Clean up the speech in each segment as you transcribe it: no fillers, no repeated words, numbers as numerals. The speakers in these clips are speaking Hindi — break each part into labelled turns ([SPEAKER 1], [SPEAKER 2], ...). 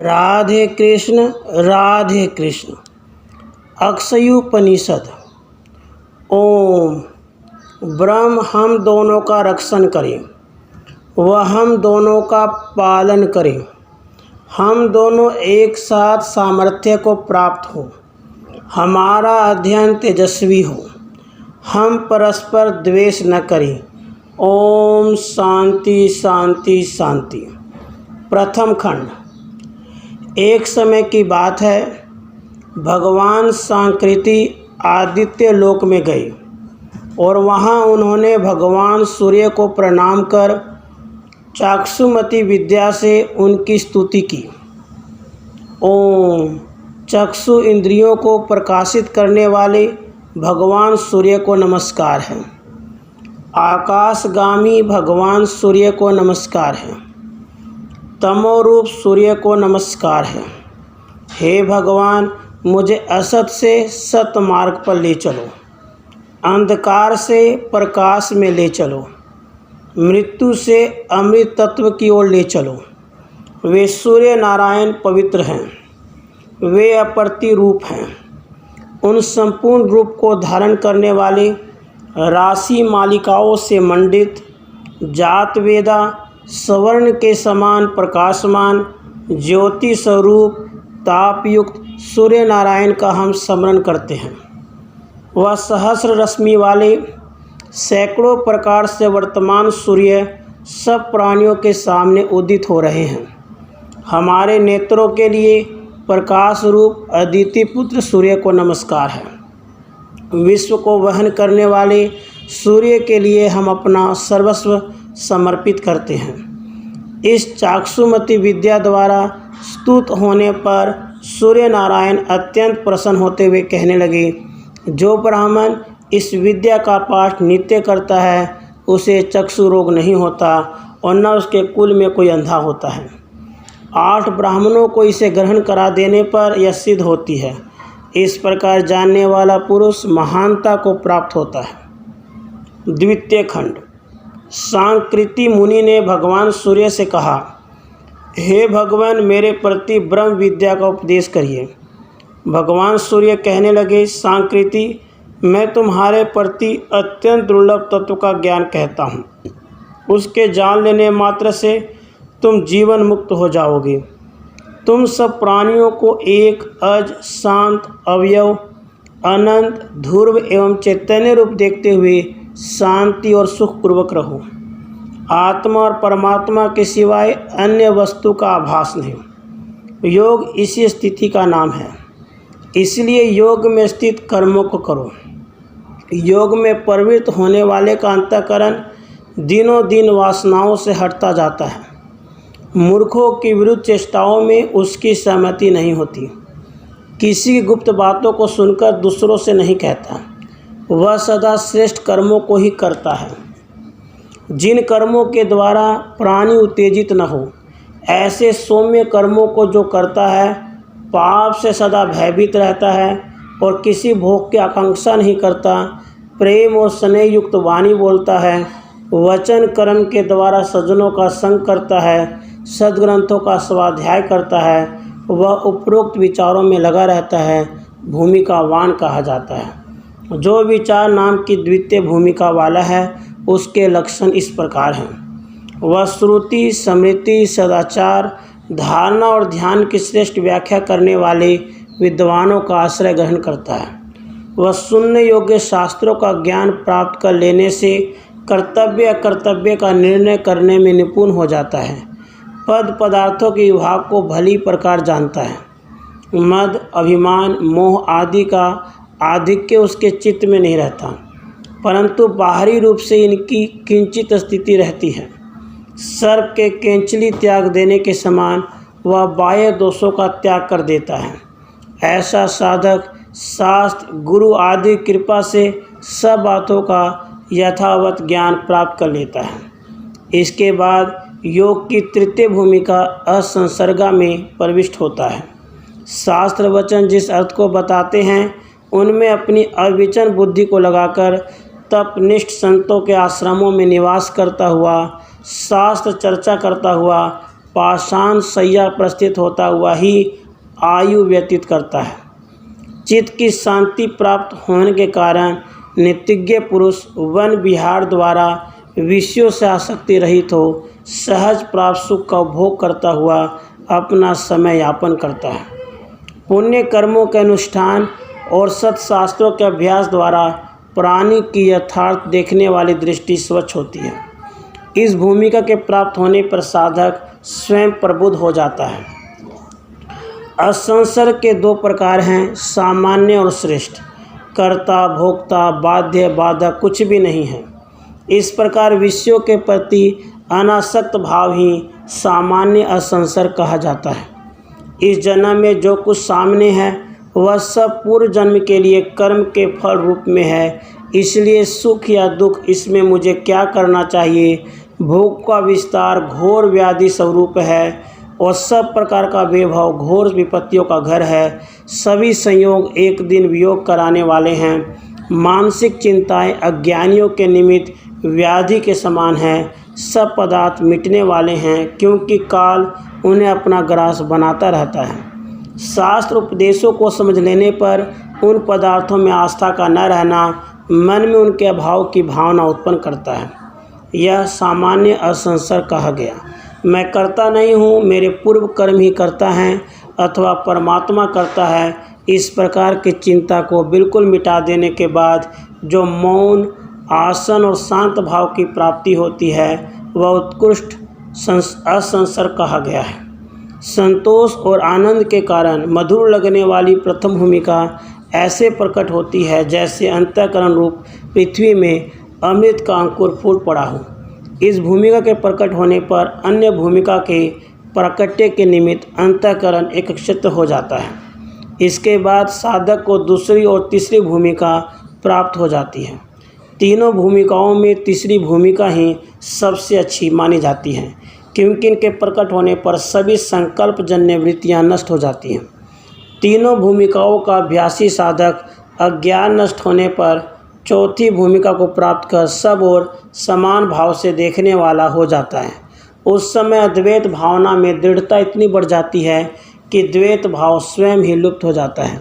[SPEAKER 1] राधे कृष्ण। राधे कृष्ण। अक्षयोपनिषद। ओम। ब्रह्म हम दोनों का रक्षण करे, वह हम दोनों का पालन करे, हम दोनों एक साथ सामर्थ्य को प्राप्त हो, हमारा अध्ययन तेजस्वी हो, हम परस्पर द्वेष न करें। ओम शांति शांति शांति। प्रथम खंड। एक समय की बात है, भगवान सांकृति आदित्य लोक में गए और वहां उन्होंने भगवान सूर्य को प्रणाम कर चाक्षुमती विद्या से उनकी स्तुति की। ओम। चक्षु इंद्रियों को प्रकाशित करने वाले भगवान सूर्य को नमस्कार है। आकाशगामी भगवान सूर्य को नमस्कार है। तमोरूप सूर्य को नमस्कार है। हे भगवान, मुझे असत से सत मार्ग पर ले चलो, अंधकार से प्रकाश में ले चलो, मृत्यु से अमृत तत्व की ओर ले चलो। वे सूर्य नारायण पवित्र हैं, वे अप्रतिरूप हैं। उन संपूर्ण रूप को धारण करने वाले राशि मालिकाओं से मंडित जात वेदा स्वर्ण के समान प्रकाशमान ज्योति स्वरूप तापयुक्त सूर्य नारायण का हम स्मरण करते हैं। वह सहस्र रश्मि वाले सैकड़ों प्रकार से वर्तमान सूर्य सब प्राणियों के सामने उदित हो रहे हैं। हमारे नेत्रों के लिए प्रकाश रूप अदिति पुत्र सूर्य को नमस्कार है। विश्व को वहन करने वाले सूर्य के लिए हम अपना सर्वस्व समर्पित करते हैं। इस चाक्षुमती विद्या द्वारा स्तुत होने पर सूर्य नारायण अत्यंत प्रसन्न होते हुए कहने लगे, जो ब्राह्मण इस विद्या का पाठ नित्य करता है उसे चक्षु रोग नहीं होता और न उसके कुल में कोई अंधा होता है। 8 ब्राह्मणों को इसे ग्रहण करा देने पर यह सिद्ध होती है। इस प्रकार जानने वाला पुरुष महानता को प्राप्त होता है। द्वितीय खंड। सांकृति मुनि ने भगवान सूर्य से कहा, हे भगवान, मेरे प्रति ब्रह्म विद्या का उपदेश करिए। भगवान सूर्य कहने लगे, सांकृति, मैं तुम्हारे प्रति अत्यंत दुर्लभ तत्व का ज्ञान कहता हूँ। उसके जान लेने मात्र से तुम जीवन मुक्त हो जाओगे। तुम सब प्राणियों को एक अज शांत अवयव अनंत ध्रुव एवं चैतन्य रूप देखते हुए शांति और सुखपूर्वक रहो। आत्मा और परमात्मा के सिवाय अन्य वस्तु का आभास नहीं। योग इसी स्थिति का नाम है। इसलिए योग में स्थित कर्मों को करो। योग में प्रवृत्त होने वाले का अंतःकरण दिनों दिन वासनाओं से हटता जाता है। मूर्खों की विरुद्ध चेष्टाओं में उसकी सहमति नहीं होती। किसी की गुप्त बातों को सुनकर दूसरों से नहीं कहता। वह सदा श्रेष्ठ कर्मों को ही करता है, जिन कर्मों के द्वारा प्राणी उत्तेजित न हो। ऐसे सौम्य कर्मों को जो करता है पाप से सदा भयभीत रहता है और किसी भोग की आकांक्षा नहीं करता। प्रेम और स्नेह युक्त वाणी बोलता है, वचन कर्म के द्वारा सज्जनों का संग करता है, सद्ग्रंथों का स्वाध्याय करता है, वह उपरोक्त विचारों में लगा रहता है, भूमिकावान कहा जाता है। जो विचार नाम की द्वितीय भूमिका वाला है उसके लक्षण इस प्रकार हैं। वह श्रुति स्मृति सदाचार धारणा और ध्यान की श्रेष्ठ व्याख्या करने वाले विद्वानों का आश्रय ग्रहण करता है। वह सुनने योग्य शास्त्रों का ज्ञान प्राप्त कर लेने से कर्तव्य अकर्तव्य का निर्णय करने में निपुण हो जाता है। पद पदार्थों के विभाग को भली प्रकार जानता है। मद अभिमान मोह आदि का आधिक्य उसके चित्त में नहीं रहता, परंतु बाहरी रूप से इनकी किंचित स्थिति रहती है। सर्प के केंचली त्याग देने के समान वह बाह्य दोषों का त्याग कर देता है। ऐसा साधक शास्त्र गुरु आदि कृपा से सब बातों का यथावत ज्ञान प्राप्त कर लेता है। इसके बाद योग की तृतीय भूमिका असंसर्गा में प्रविष्ट होता है। शास्त्र वचन जिस अर्थ को बताते हैं उनमें अपनी अविचल बुद्धि को लगाकर तपनिष्ठ संतों के आश्रमों में निवास करता हुआ, शास्त्र चर्चा करता हुआ, पाषाण शैया पर स्थित होता हुआ ही आयु व्यतीत करता है। चित्त की शांति प्राप्त होने के कारण नितिज्ञ पुरुष वन विहार द्वारा विषयों से आसक्ति रहित हो सहज प्राप्त सुख का उपभोग करता हुआ अपना समय यापन करता है। पुण्य कर्मों के अनुष्ठान और सत्शास्त्रों के अभ्यास द्वारा प्राणी की यथार्थ देखने वाली दृष्टि स्वच्छ होती है। इस भूमिका के प्राप्त होने पर साधक स्वयं प्रबुद्ध हो जाता है। असंसर्ग के दो प्रकार हैं, सामान्य और श्रेष्ठ। कर्ता भोक्ता बाध्य बाधक कुछ भी नहीं है। इस प्रकार विषयों के प्रति अनासक्त भाव ही सामान्य असंसर्ग कहा जाता है। इस जन्म में जो कुछ सामने है वह सब पूर्व जन्म के लिए कर्म के फल रूप में है, इसलिए सुख या दुख इसमें मुझे क्या करना चाहिए। भोग का विस्तार घोर व्याधि स्वरूप है और सब प्रकार का वैभव घोर विपत्तियों का घर है। सभी संयोग एक दिन वियोग कराने वाले हैं। मानसिक चिंताएं अज्ञानियों के निमित्त व्याधि के समान हैं। सब पदार्थ मिटने वाले हैं क्योंकि काल उन्हें अपना ग्रास बनाता रहता है। शास्त्र उपदेशों को समझ लेने पर उन पदार्थों में आस्था का न रहना मन में उनके अभाव की भावना उत्पन्न करता है। यह सामान्य असंसर्ग कहा गया। मैं करता नहीं हूँ, मेरे पूर्व कर्म ही करता है अथवा परमात्मा करता है। इस प्रकार की चिंता को बिल्कुल मिटा देने के बाद जो मौन आसन और शांत भाव की प्राप्ति होती है वह उत्कृष्ट असंसर्ग कहा गया है। संतोष और आनंद के कारण मधुर लगने वाली प्रथम भूमिका ऐसे प्रकट होती है जैसे अंतःकरण रूप पृथ्वी में अमृत का अंकुर फूट पड़ा हो। इस भूमिका के प्रकट होने पर अन्य भूमिका के प्रकट्य के निमित्त अंतःकरण एकत्रित हो जाता है। इसके बाद साधक को दूसरी और तीसरी भूमिका प्राप्त हो जाती है। तीनों भूमिकाओं में तीसरी भूमिका ही सबसे अच्छी मानी जाती है क्योंकि इनके प्रकट होने पर सभी संकल्प जन्य वृत्तियाँ नष्ट हो जाती हैं। तीनों भूमिकाओं का अभ्यासी साधक अज्ञान नष्ट होने पर चौथी भूमिका को प्राप्त कर सब और समान भाव से देखने वाला हो जाता है। उस समय अद्वैत भावना में दृढ़ता इतनी बढ़ जाती है कि द्वैत भाव स्वयं ही लुप्त हो जाता है।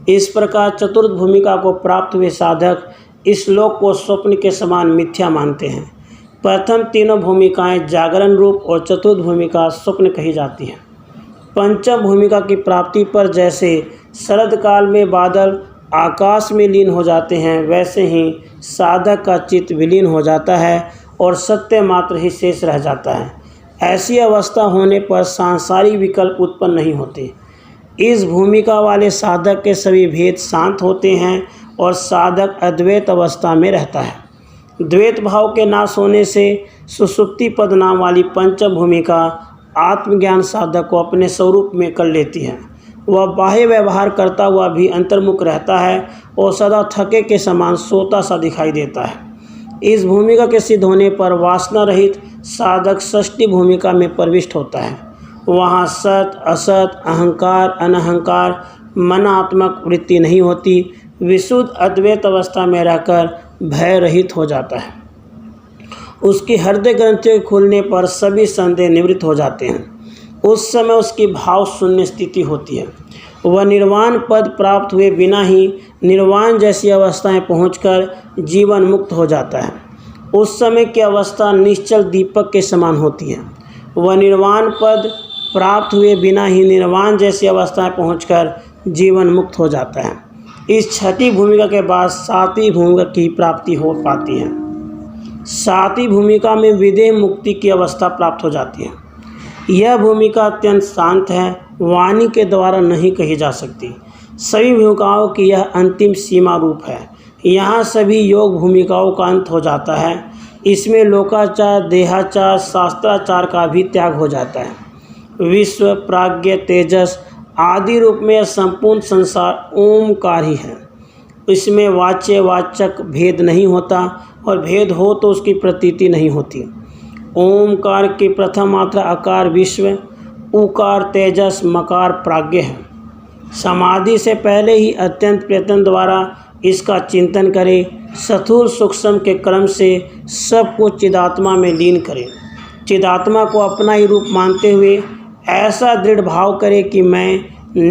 [SPEAKER 1] इस प्रकार चतुर्थ भूमिका को प्राप्त हुए साधक इस लोक को स्वप्न के समान मिथ्या मानते हैं। प्रथम तीनों भूमिकाएं जागरण रूप और चतुर्थ भूमिका स्वप्न कही जाती है। पंचम भूमिका की प्राप्ति पर जैसे शरद काल में बादल आकाश में लीन हो जाते हैं वैसे ही साधक का चित्त विलीन हो जाता है और सत्य मात्र ही शेष रह जाता है। ऐसी अवस्था होने पर सांसारिक विकल्प उत्पन्न नहीं होते। इस भूमिका वाले साधक के सभी भेद शांत होते हैं और साधक अद्वैत अवस्था में रहता है। द्वैत भाव के नाश होने से सुषुप्ति पद नाम वाली पंचम भूमिका आत्मज्ञान साधक को अपने स्वरूप में कर लेती है। वह बाह्य व्यवहार करता हुआ भी अंतर्मुख रहता है और सदा थके के समान सोता सा दिखाई देता है। इस भूमिका के सिद्ध होने पर वासना रहित साधक षष्ठी भूमिका में प्रविष्ट होता है। वहाँ सत असत अहंकार अनहंकार मनात्मक वृत्ति नहीं होती। विशुद्ध अद्वैत अवस्था में रहकर भय रहित हो जाता है। उसकी हृदय ग्रंथियों के खुलने पर सभी संदेह निवृत्त हो जाते हैं। उस समय उसकी भाव शून्य स्थिति होती है। वह निर्वाण पद प्राप्त हुए बिना ही निर्वाण जैसी अवस्थाएं पहुंचकर जीवन मुक्त हो जाता है। उस समय की अवस्था निश्चल दीपक के समान होती है। वह निर्वाण पद प्राप्त हुए बिना ही निर्वाण जैसी अवस्थाएं पहुंचकर जीवन मुक्त हो जाता है। इस छठी भूमिका के बाद सातवीं भूमिका की प्राप्ति हो पाती है। सातवीं भूमिका में विदेह मुक्ति की अवस्था प्राप्त हो जाती है। यह भूमिका अत्यंत शांत है, वाणी के द्वारा नहीं कही जा सकती। सभी भूमिकाओं की यह अंतिम सीमा रूप है। यहाँ सभी योग भूमिकाओं का अंत हो जाता है। इसमें लोकाचार देहाचार शास्त्राचार का भी त्याग हो जाता है। विश्व प्राज्ञ तेजस आदि रूप में यह संपूर्ण संसार ओमकार ही है। इसमें वाच्य वाचक भेद नहीं होता और भेद हो तो उसकी प्रतीति नहीं होती। ओमकार की प्रथम मात्रा आकार विश्व, उकार तेजस, मकार प्राज्ञ है। समाधि से पहले ही अत्यंत प्रयत्न द्वारा इसका चिंतन करें। स्थूल सूक्ष्म के क्रम से सब कुछ चिदात्मा में लीन करें। चिदात्मा को अपना ही रूप मानते हुए ऐसा दृढ़ भाव करें कि मैं